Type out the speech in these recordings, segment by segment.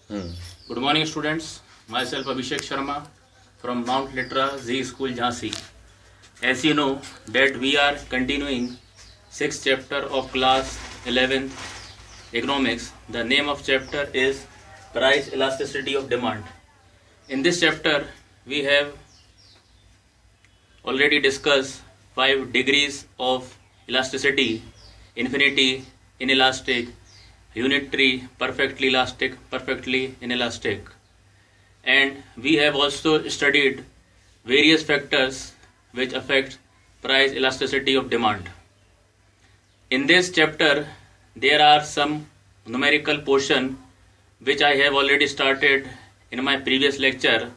Good morning, students. Myself Abhishek Sharma from Mount Litra Z School, Jhansi. As you know that we are continuing 6th chapter of class 11th economics. The name of chapter is price elasticity of demand. In this chapter we have already discussed 5 degrees of elasticity: infinity, inelastic, unitary, perfectly elastic, perfectly inelastic. And we have also studied various factors which affect price elasticity of demand. In this chapter there are some numerical portion which I have already started in my previous lecture,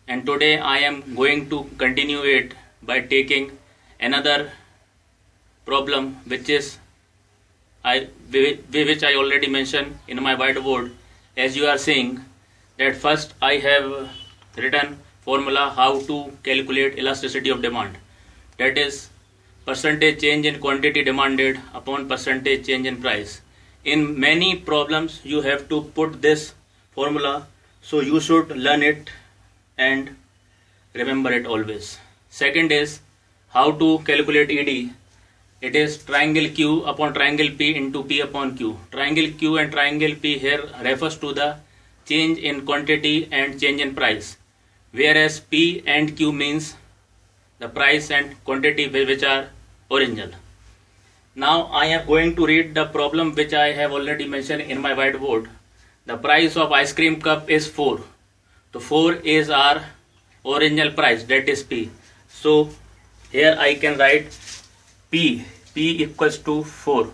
and today I am going to continue it by taking another problem which I already mentioned in my whiteboard. As you are seeing that first I have written formula how to calculate elasticity of demand, that is percentage change in quantity demanded upon percentage change in price. In many problems you have to put this formula, so you should learn it and remember it always. Second is how to calculate ED. It is triangle Q upon triangle P into P upon Q. Triangle Q and triangle P here refers to the change in quantity and change in price, whereas P and Q means the price and quantity which are original. Now I am going to read the problem which I have already mentioned in my whiteboard. The price of ice cream cup is 4. So 4 is our original price, that is P. So here I can write P equals to 4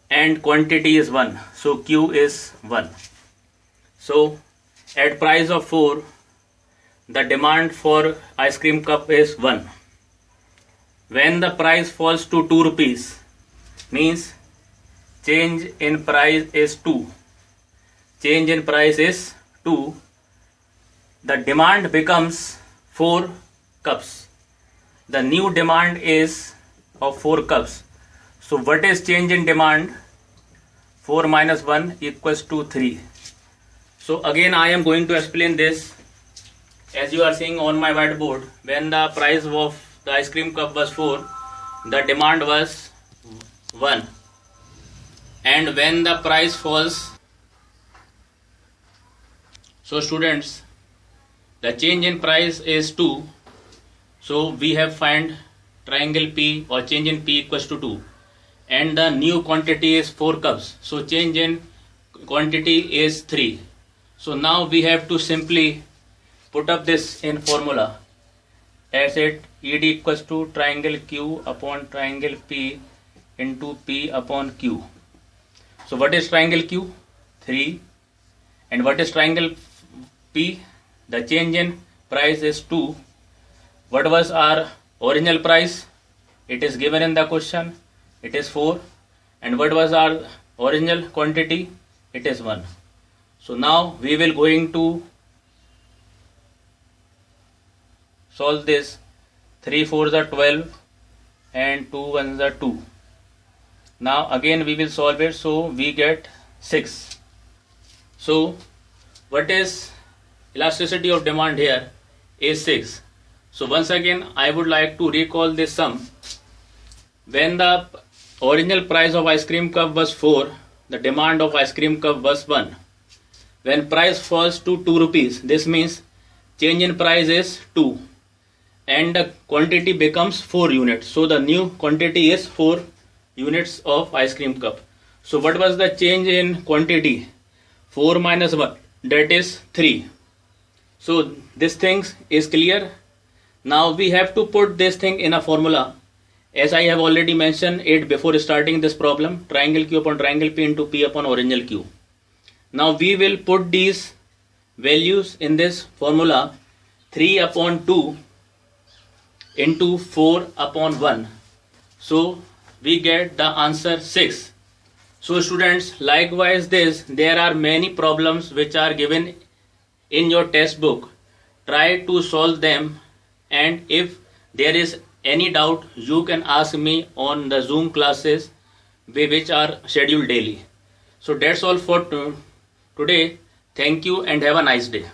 and quantity is 1, so Q is 1. So at price of 4 the demand for ice cream cup is 1. When the price falls to 2 rupees, means change in price is 2. Change in price is 2. The demand becomes 4 cups. The new demand is of 4 cups. So what is change in demand? 4 minus 1 equals to 3. So again I am going to explain this. As you are seeing on my whiteboard, when the price of the ice cream cup was 4, the demand was 1. And when the price falls, so students, the change in price is 2. So we have find triangle P or change in P equals to 2, and the new quantity is 4 cups, so change in quantity is 3. So now we have to simply put up this in formula, as it ED equals to triangle Q upon triangle P into P upon Q. So what is triangle Q? 3. And what is triangle P? The change in price is 2. What was our original price? It is given in the question. It is 4. And what was our original quantity? It is 1. So now we will going to solve this. 3 4s are 12 and 2 1s are 2. Now again we will solve it, so we get 6. So what is elasticity of demand here is 6. So once again I would like to recall this sum. When the original price of ice cream cup was 4, the demand of ice cream cup was 1. When price falls to 2 rupees, this means change in price is 2 and the quantity becomes 4 units. So the new quantity is 4 units of ice cream cup. So what was the change in quantity? 4 minus 1, that is 3. So this thing is clear. Now we have to put this thing in a formula. As I have already mentioned it before starting this problem, triangle Q upon triangle P into P upon original Q. Now we will put these values in this formula. 3 upon 2 into 4 upon 1. So we get the answer 6. So students, likewise there are many problems which are given in your textbook. Try to solve them, and if there is any doubt you can ask me on the Zoom classes which are scheduled daily. So that's all for today. Thank you and have a nice day.